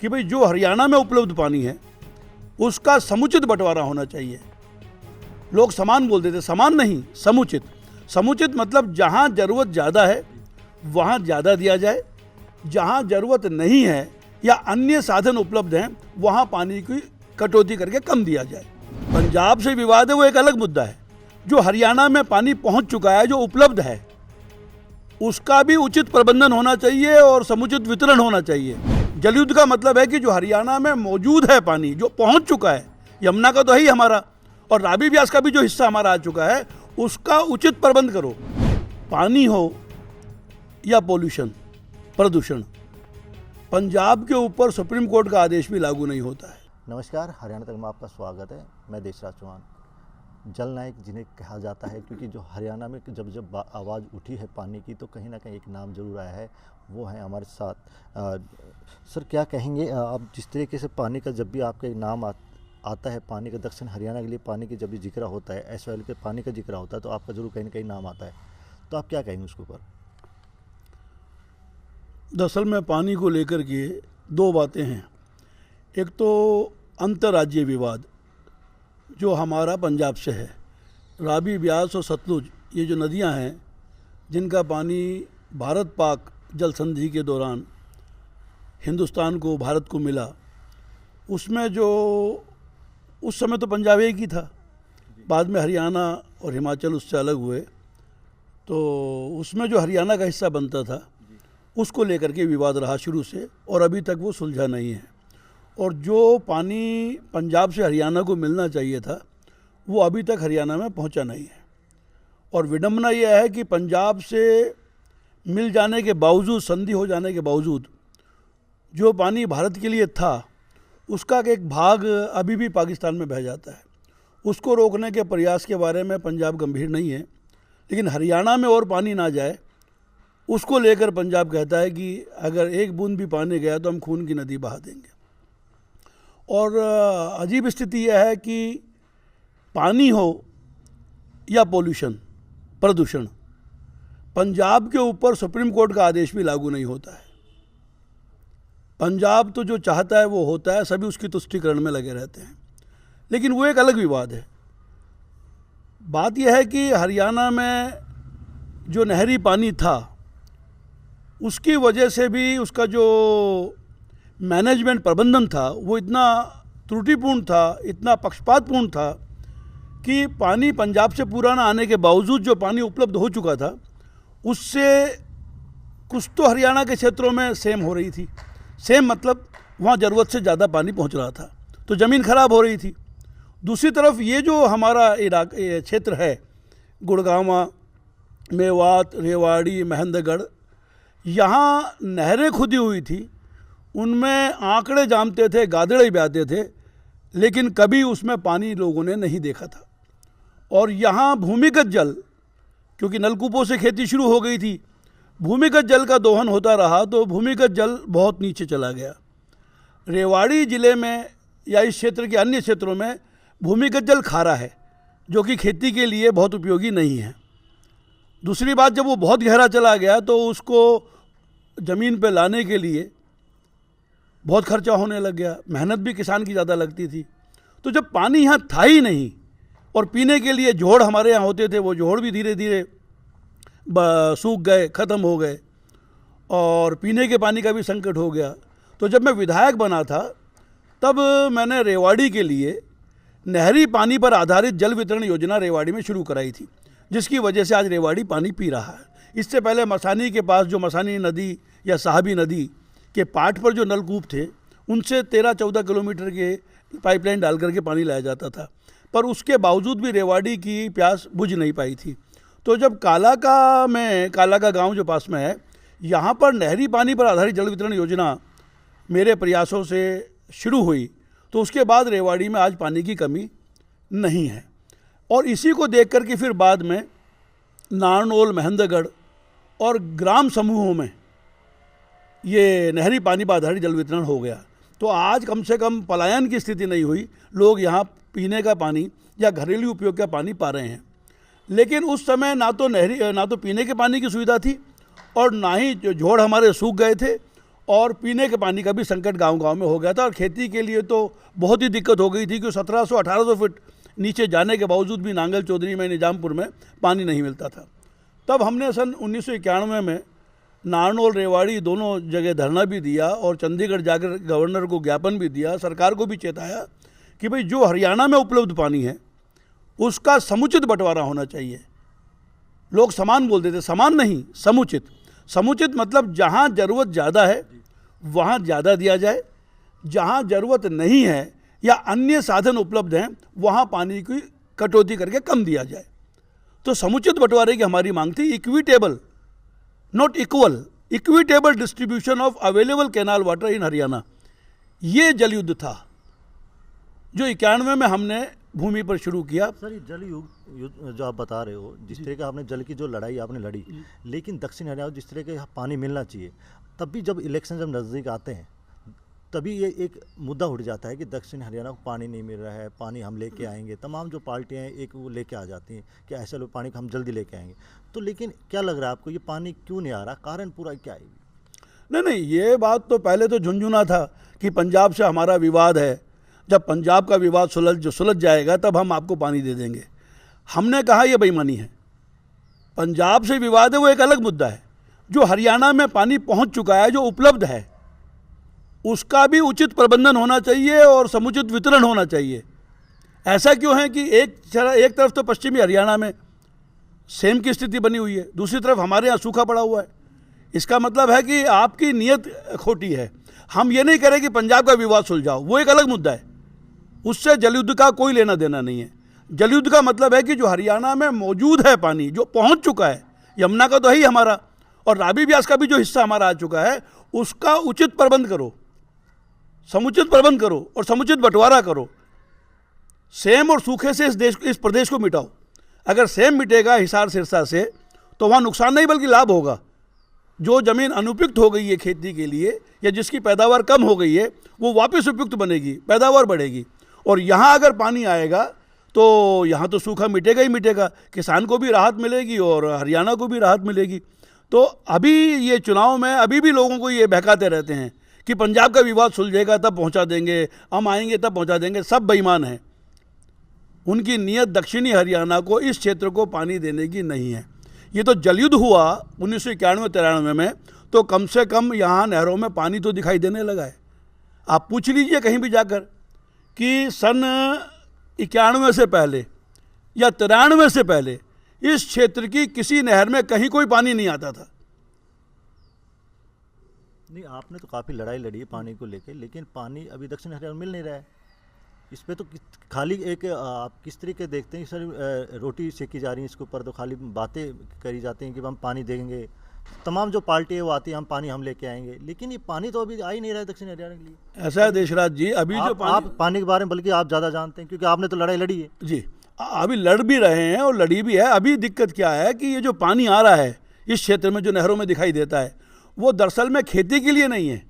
कि भाई जो हरियाणा में उपलब्ध पानी है उसका समुचित बंटवारा होना चाहिए। लोग समान बोल देते, समान नहीं, समुचित। समुचित मतलब जहाँ ज़रूरत ज़्यादा है वहाँ ज़्यादा दिया जाए, जहाँ ज़रूरत नहीं है या अन्य साधन उपलब्ध हैं वहाँ पानी की कटौती करके कम दिया जाए। पंजाब से विवाद है वो एक अलग मुद्दा है। जो हरियाणा में पानी पहुँच चुका है, जो उपलब्ध है, उसका भी उचित प्रबंधन होना चाहिए और समुचित वितरण होना चाहिए। जल युद्ध का मतलब है कि जो हरियाणा में मौजूद है पानी, जो पहुंच चुका है, यमुना का तो है ही हमारा, और रावी ब्यास का भी जो हिस्सा हमारा आ चुका है, उसका उचित प्रबंध करो। पानी हो या पोल्यूशन, प्रदूषण, पंजाब के ऊपर सुप्रीम कोर्ट का आदेश भी लागू नहीं होता है। नमस्कार, हरियाणा तक में आपका स्वागत है। मैं देशराज चौहान। जल नायक जिन्हें कहा जाता है, क्योंकि जो हरियाणा में जब आवाज़ उठी है पानी की, तो कहीं ना कहीं एक नाम जरूर आया है, वो है हमारे साथ। सर, क्या कहेंगे आप, जिस तरीके से पानी का जब भी आपका एक नाम आता है, पानी का दक्षिण हरियाणा के लिए पानी की जब भी जिक्र होता है, एसवाइएल के पानी का जिक्र होता है, तो आपका जरूर कहीं ना कहीं नाम आता है। तो आप क्या कहेंगे उसके ऊपर? दरअसल में पानी को लेकर के दो बातें हैं। एक तो अंतर्राज्यीय विवाद जो हमारा पंजाब से है, रावी, ब्यास और सतलुज, ये जो नदियां हैं जिनका पानी भारत पाक जल संधि के दौरान हिंदुस्तान को, भारत को मिला, उसमें जो उस समय तो पंजाब एक ही था, बाद में हरियाणा और हिमाचल उससे अलग हुए, तो उसमें जो हरियाणा का हिस्सा बनता था उसको लेकर के विवाद रहा शुरू से, और अभी तक वो सुलझा नहीं है। और जो पानी पंजाब से हरियाणा को मिलना चाहिए था वो अभी तक हरियाणा में पहुंचा नहीं है। और विडंबना यह है कि पंजाब से मिल जाने के बावजूद, संधि हो जाने के बावजूद, जो पानी भारत के लिए था उसका एक भाग अभी भी पाकिस्तान में बह जाता है। उसको रोकने के प्रयास के बारे में पंजाब गंभीर नहीं है, लेकिन हरियाणा में और पानी ना जाए उसको लेकर पंजाब कहता है कि अगर एक बूंद भी पानी गया तो हम खून की नदी बहा देंगे। और अजीब स्थिति यह है कि पानी हो या पोल्यूशन, प्रदूषण, पंजाब के ऊपर सुप्रीम कोर्ट का आदेश भी लागू नहीं होता है। पंजाब तो जो चाहता है वो होता है, सभी उसकी तुष्टीकरण में लगे रहते हैं, लेकिन वो एक अलग विवाद है। बात यह है कि हरियाणा में जो नहरी पानी था उसकी वजह से भी उसका जो मैनेजमेंट, प्रबंधन था, वो इतना त्रुटिपूर्ण था, इतना पक्षपातपूर्ण था कि पानी पंजाब से पूरा ना आने के बावजूद जो पानी उपलब्ध हो चुका था उससे कुछ तो हरियाणा के क्षेत्रों में सेम हो रही थी। सेम मतलब वहाँ ज़रूरत से ज़्यादा पानी पहुँच रहा था, तो ज़मीन खराब हो रही थी। दूसरी तरफ ये जो हमारा क्षेत्र है, गुड़गांवा, मेवात, रेवाड़ी, महेंद्रगढ़, यहाँ नहरें खुदी हुई थी, उनमें आंकड़े जामते थे, गादड़े बहते थे, लेकिन कभी उसमें पानी लोगों ने नहीं देखा था। और यहाँ भूमिगत जल, क्योंकि नलकूपों से खेती शुरू हो गई थी, भूमिगत जल का दोहन होता रहा तो भूमिगत जल बहुत नीचे चला गया। रेवाड़ी ज़िले में या इस क्षेत्र के अन्य क्षेत्रों में भूमिगत जल खारा है, जो कि खेती के लिए बहुत उपयोगी नहीं है। दूसरी बात, जब वो बहुत गहरा चला गया तो उसको ज़मीन पे लाने के लिए बहुत खर्चा होने लग गया, मेहनत भी किसान की ज़्यादा लगती थी। तो जब पानी यहाँ था ही नहीं और पीने के लिए जोड़ हमारे यहाँ होते थे, वो जोड़ भी धीरे धीरे सूख गए, ख़त्म हो गए, और पीने के पानी का भी संकट हो गया। तो जब मैं विधायक बना था तब मैंने रेवाड़ी के लिए नहरी पानी पर आधारित जल वितरण योजना रेवाड़ी में शुरू कराई थी, जिसकी वजह से आज रेवाड़ी पानी पी रहा है। इससे पहले मसानी के पास जो मसानी नदी या साहबी नदी के पाट पर जो नलकूप थे, उनसे 13-14 किलोमीटर के पाइपलाइन डाल करके पानी लाया जाता था, पर उसके बावजूद भी रेवाड़ी की प्यास बुझ नहीं पाई थी। तो जब कालाका गांव जो पास में है, यहाँ पर नहरी पानी पर आधारित जल वितरण योजना मेरे प्रयासों से शुरू हुई, तो उसके बाद रेवाड़ी में आज पानी की कमी नहीं है। और इसी को देख कर के फिर बाद में नारनौल, महेंद्रगढ़ और ग्राम समूहों में ये नहरी पानी पर आधारित जल वितरण हो गया। तो आज कम से कम पलायन की स्थिति नहीं हुई, लोग यहाँ पीने का पानी या घरेलू उपयोग का पानी पा रहे हैं। लेकिन उस समय ना तो पीने के पानी की सुविधा थी और ना ही जो जोड़ हमारे सूख गए थे, और पीने के पानी का भी संकट गांव-गांव में हो गया था और खेती के लिए तो बहुत ही दिक्कत हो गई थी कि 1700-1800 फीट नीचे जाने के बावजूद भी नांगल चौधरी में, निजामपुर में पानी नहीं मिलता था। तब हमने सन 1991 में नारनौल, रेवाड़ी दोनों जगह धरना भी दिया और चंडीगढ़ जाकर गवर्नर को ज्ञापन भी दिया, सरकार को भी चेताया कि भाई जो हरियाणा में उपलब्ध पानी है उसका समुचित बंटवारा होना चाहिए। लोग समान बोलते थे, समान नहीं, समुचित। समुचित मतलब जहाँ ज़रूरत ज़्यादा है वहाँ ज़्यादा दिया जाए, जहाँ ज़रूरत नहीं है या अन्य साधन उपलब्ध हैं वहाँ पानी की कटौती करके कम दिया जाए। तो समुचित बंटवारे की हमारी मांग थी। Equitable, not equal, equitable distribution of available canal water in Haryana, ये जल युद्ध था जो 91 में हमने भूमि पर शुरू किया। सर, ये जल युद्ध जो आप बता रहे हो, जिस तरह का आपने जल की जो लड़ाई आपने लड़ी, लेकिन दक्षिण हरियाणा जिस तरह का पानी मिलना चाहिए, तब भी जब इलेक्शन जब नज़दीक आते हैं तभी ये एक मुद्दा उठ जाता है कि दक्षिण हरियाणा को पानी नहीं मिल रहा है, पानी हम लेके आएंगे। तमाम जो पार्टियां हैं एक वो लेके आ जाती हैं कि ऐसा लो पानी हम जल्दी लेके आएंगे। तो लेकिन क्या लग रहा है आपको, ये पानी क्यों नहीं आ रहा, कारण पूरा क्या है? नहीं, ये बात तो पहले तो झुंझुना था कि पंजाब से हमारा विवाद है, जब पंजाब का विवाद सुलझ जाएगा तब हम आपको पानी दे देंगे। हमने कहा यह बेईमानी है। पंजाब से विवाद है वो एक अलग मुद्दा है, जो हरियाणा में पानी पहुंच चुका है, जो उपलब्ध है, उसका भी उचित प्रबंधन होना चाहिए और समुचित वितरण होना चाहिए। ऐसा क्यों है कि एक तरफ तो पश्चिमी हरियाणा में सेम की स्थिति बनी हुई है, दूसरी तरफ हमारे यहाँ सूखा पड़ा हुआ है। इसका मतलब है कि आपकी नीयत खोटी है। हम ये नहीं कह रहे कि पंजाब का विवाद सुलझाओ, वो एक अलग मुद्दा है, उससे जलयुद्ध का कोई लेना देना नहीं है। जलयुद्ध का मतलब है कि जो हरियाणा में मौजूद है पानी, जो पहुंच चुका है, यमुना का तो है ही हमारा और रावी ब्यास का भी जो हिस्सा हमारा आ चुका है, उसका उचित प्रबंध करो, समुचित प्रबंध करो और समुचित बंटवारा करो। सेम और सूखे से इस प्रदेश को मिटाओ। अगर सेम मिटेगा हिसार सिरसा से तो वहाँ नुकसान नहीं बल्कि लाभ होगा। जो ज़मीन अनुपयुक्त हो गई है खेती के लिए या जिसकी पैदावार कम हो गई है वो वापस उपयुक्त बनेगी, पैदावार बढ़ेगी। और यहाँ अगर पानी आएगा तो यहाँ तो सूखा मिटेगा ही मिटेगा, किसान को भी राहत मिलेगी और हरियाणा को भी राहत मिलेगी। तो अभी ये चुनाव में अभी भी लोगों को ये बहकाते रहते हैं कि पंजाब का विवाद सुलझेगा तब पहुँचा देंगे, हम आएंगे तब पहुँचा देंगे। सब बेईमान हैं। उनकी नीयत दक्षिणी हरियाणा को, इस क्षेत्र को पानी देने की नहीं है। ये तो जलयुद्ध हुआ 1991-93 में, तो कम से कम यहाँ नहरों में पानी तो दिखाई देने लगा है। आप पूछ लीजिए कहीं भी जाकर कि सन 91 से पहले या 93 से पहले इस क्षेत्र की किसी नहर में कहीं कोई पानी नहीं आता था। नहीं, आपने तो काफ़ी लड़ाई लड़ी है पानी को लेकर, लेकिन पानी अभी दक्षिण हरियाणा में मिल नहीं रहा है। इस पे तो खाली एक आप किस तरीके देखते हैं सर, रोटी सेकी जा रही है इसके ऊपर, तो खाली बातें करी जाती हैं कि हम पानी देंगे, तमाम जो पार्टी है वो आती है हम लेके आएंगे, लेकिन ये पानी तो अभी आ ही नहीं रहा है दक्षिण हरियाणा के लिए। ऐसा है देशराज जी, अभी जो आप पानी के बारे में बल्कि आप ज़्यादा जानते हैं क्योंकि आपने तो लड़ाई लड़ी है। जी, अभी लड़ भी रहे हैं और लड़ी भी है। अभी दिक्कत क्या है कि ये जो पानी आ रहा है इस क्षेत्र में, जो नहरों में दिखाई देता है, वो दरअसल में खेती के लिए नहीं है।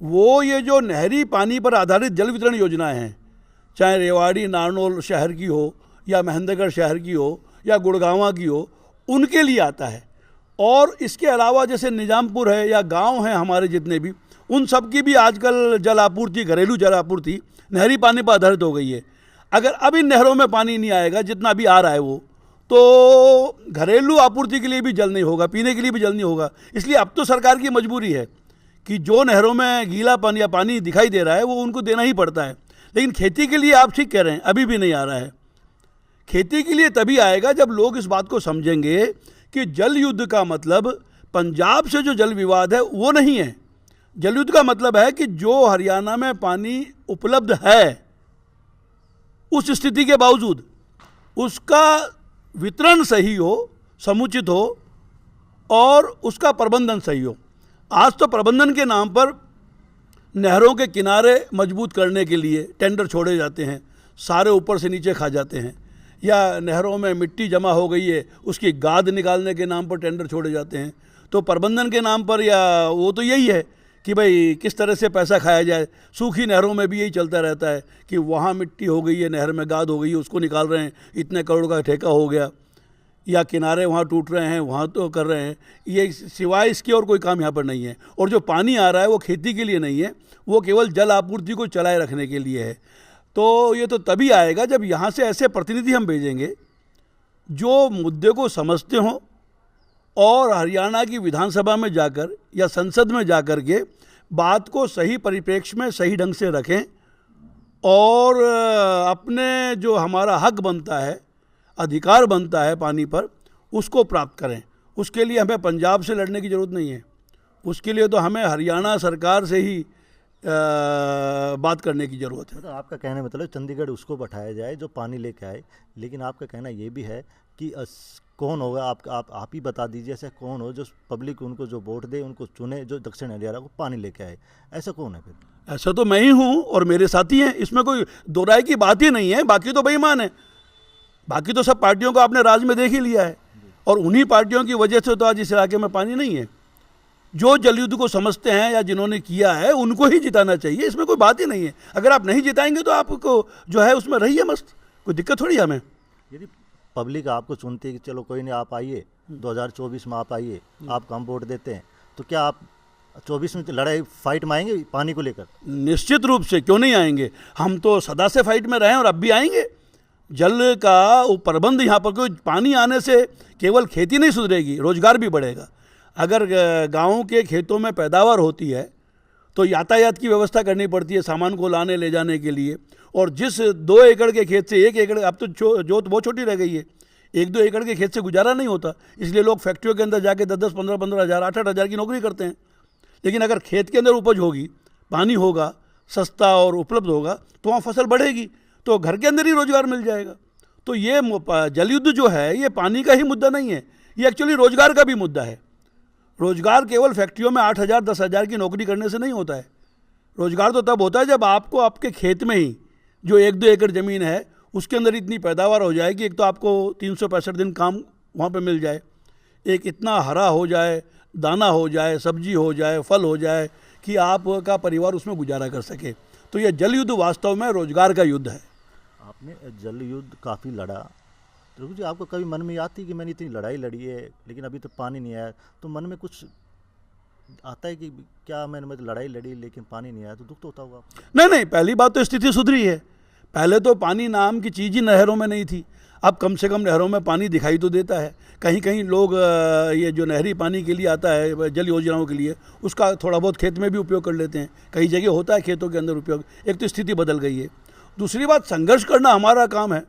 वो ये जो नहरी पानी पर आधारित जल वितरण योजनाएं हैं, चाहे रेवाड़ी नारनौल शहर की हो या महेंद्रगढ़ शहर की हो या गुड़गांवा की हो, उनके लिए आता है। और इसके अलावा जैसे निजामपुर है या गांव हैं हमारे जितने भी, उन सब की भी आजकल जल आपूर्ति, घरेलू जल आपूर्ति नहरी पानी पर आधारित हो गई है। अगर अब इन नहरों में पानी नहीं आएगा जितना भी आ रहा है वो, तो घरेलू आपूर्ति के लिए भी जल नहीं होगा, पीने के लिए भी जल नहीं होगा। इसलिए अब तो सरकार की मजबूरी है कि जो नहरों में गीला पानी या पानी दिखाई दे रहा है वो उनको देना ही पड़ता है। लेकिन खेती के लिए आप ठीक कह रहे हैं, अभी भी नहीं आ रहा है। खेती के लिए तभी आएगा जब लोग इस बात को समझेंगे कि जल युद्ध का मतलब पंजाब से जो जल विवाद है वो नहीं है। जल युद्ध का मतलब है कि जो हरियाणा में पानी उपलब्ध है उस स्थिति के बावजूद उसका वितरण सही हो, समुचित हो और उसका प्रबंधन सही हो। आज तो प्रबंधन के नाम पर नहरों के किनारे मजबूत करने के लिए टेंडर छोड़े जाते हैं, सारे ऊपर से नीचे खा जाते हैं। या नहरों में मिट्टी जमा हो गई है, उसकी गाद निकालने के नाम पर टेंडर छोड़े जाते हैं। तो प्रबंधन के नाम पर या वो तो यही है कि भाई किस तरह से पैसा खाया जाए। सूखी नहरों में भी यही चलता रहता है कि वहाँ मिट्टी हो गई है, नहर में गाद हो गई है, उसको निकाल रहे हैं, इतने करोड़ का ठेका हो गया। या किनारे वहाँ टूट रहे हैं, वहाँ तो कर रहे हैं, ये सिवाय इसके और कोई काम यहाँ पर नहीं है। और जो पानी आ रहा है वो खेती के लिए नहीं है, वो केवल जल आपूर्ति को चलाए रखने के लिए है। तो ये तो तभी आएगा जब यहाँ से ऐसे प्रतिनिधि हम भेजेंगे जो मुद्दे को समझते हों और हरियाणा की विधानसभा में जाकर या संसद में जाकर के बात को सही परिप्रेक्ष्य में सही ढंग से रखें और अपने जो हमारा हक बनता है, अधिकार बनता है पानी पर, उसको प्राप्त करें। उसके लिए हमें पंजाब से लड़ने की ज़रूरत नहीं है, उसके लिए तो हमें हरियाणा सरकार से ही बात करने की ज़रूरत है। मतलब आपका कहने मतलब चंडीगढ़ उसको बैठाया जाए जो पानी लेके आए, लेकिन आपका कहना ये भी है कि कौन होगा, आप ही बता दीजिए ऐसा कौन हो जो पब्लिक उनको जो वोट दे, उनको चुने, जो दक्षिण हरियाणा को पानी लेके आए, ऐसा कौन है फिर? ऐसा तो मैं ही हूँ और मेरे साथी हैं, इसमें कोई दो राय की बात ही नहीं है। बाकी तो बेईमान है, बाकी तो सब पार्टियों को आपने राज में देख ही लिया है और उन्हीं पार्टियों की वजह से तो आज इस इलाके में पानी नहीं है। जो जल युद्ध को समझते हैं या जिन्होंने किया है उनको ही जिताना चाहिए, इसमें कोई बात ही नहीं है। अगर आप नहीं जिताएंगे तो आपको जो है उसमें रहिए मस्त, कोई दिक्कत थोड़ी है हमें। यदि पब्लिक आपको चुनती है कि चलो कोई नहीं आप आइए, 2024 में आप आइए, आपको हम वोट देते हैं, तो क्या आप 24 में लड़ाई फाइट में आएंगे पानी को लेकर? निश्चित रूप से, क्यों नहीं आएंगे, हम तो सदा से फाइट में रहे हैं और अब भी आएंगे। जल का प्रबंध यहाँ पर, कोई पानी आने से केवल खेती नहीं सुधरेगी, रोजगार भी बढ़ेगा। अगर गाँव के खेतों में पैदावार होती है तो यातायात की व्यवस्था करनी पड़ती है सामान को लाने ले जाने के लिए, और जिस 2 एकड़ के खेत से 1 एकड़, अब तो जोत बहुत छोटी रह गई है, 1-2 एकड़ के खेत से गुजारा नहीं होता, इसलिए लोग फैक्ट्रियों के अंदर जाके 10-10, 15-15 हज़ार, 8-8 हज़ार की नौकरी करते हैं। लेकिन अगर खेत के अंदर उपज होगी, पानी होगा, सस्ता और उपलब्ध होगा, तो वहाँ फसल बढ़ेगी, तो घर के अंदर ही रोजगार मिल जाएगा। तो ये जल युद्ध जो है ये पानी का ही मुद्दा नहीं है, ये एक्चुअली रोजगार का भी मुद्दा है। रोजगार केवल फैक्ट्रियों में 8,000 10,000 की नौकरी करने से नहीं होता है। रोजगार तो तब होता है जब आपको आपके खेत में ही जो 1-2 एकड़ ज़मीन है उसके अंदर इतनी पैदावार हो जाए कि एक तो आपको 365 दिन काम वहाँ पे मिल जाए, एक इतना हरा हो जाए, दाना हो जाए, सब्जी हो जाए, फल हो जाए कि आपका परिवार उसमें गुजारा कर सके। तो यह जल युद्ध वास्तव में रोजगार का युद्ध है। आपने जल युद्ध काफ़ी लड़ा, तो जी आपको कभी मन में आती कि मैंने इतनी लड़ाई लड़ी है लेकिन अभी तो पानी नहीं आया, तो मन में कुछ आता है कि क्या मैंने लड़ाई लड़ी लेकिन पानी नहीं आया, तो दुख तो होता होगा? नहीं, पहली बात तो स्थिति सुधरी है। पहले तो पानी नाम की चीज़ ही नहरों में नहीं थी, अब कम से कम नहरों में पानी दिखाई तो देता है। कहीं कहीं लोग ये जो नहरी पानी के लिए आता है जल योजनाओं के लिए, उसका थोड़ा बहुत खेत में भी उपयोग कर लेते हैं, कई जगह होता है खेतों के अंदर उपयोग। एक तो स्थिति बदल गई है, दूसरी बात संघर्ष करना हमारा काम है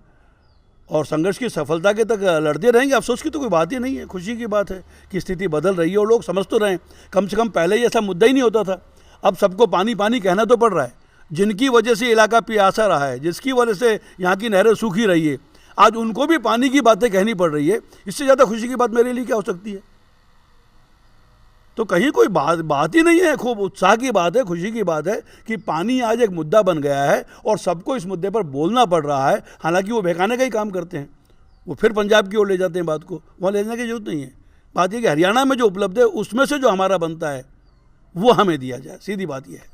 और संघर्ष की सफलता के तक लड़ते रहेंगे। अफसोस की तो कोई बात ही नहीं है, खुशी की बात है कि स्थिति बदल रही है और लोग समझ तो रहे हैं। कम से कम पहले ये ऐसा मुद्दा ही नहीं होता था, अब सबको पानी पानी कहना तो पड़ रहा है। जिनकी वजह से इलाका प्यासा रहा है, जिसकी वजह से यहाँ की नहरें सूखी रही है, आज उनको भी पानी की बातें कहनी पड़ रही है। इससे ज़्यादा खुशी की बात मेरे लिए क्या हो सकती है? तो कहीं कोई बात ही नहीं है, खूब उत्साह की बात है, खुशी की बात है कि पानी आज एक मुद्दा बन गया है और सबको इस मुद्दे पर बोलना पड़ रहा है। हालांकि वो बहकाने का ही काम करते हैं, वो फिर पंजाब की ओर ले जाते हैं बात को, वहाँ ले जाने की जरूरत नहीं है। बात यह कि हरियाणा में जो उपलब्ध है उसमें से जो हमारा बनता है वो हमें दिया जाए, सीधी बात यह है।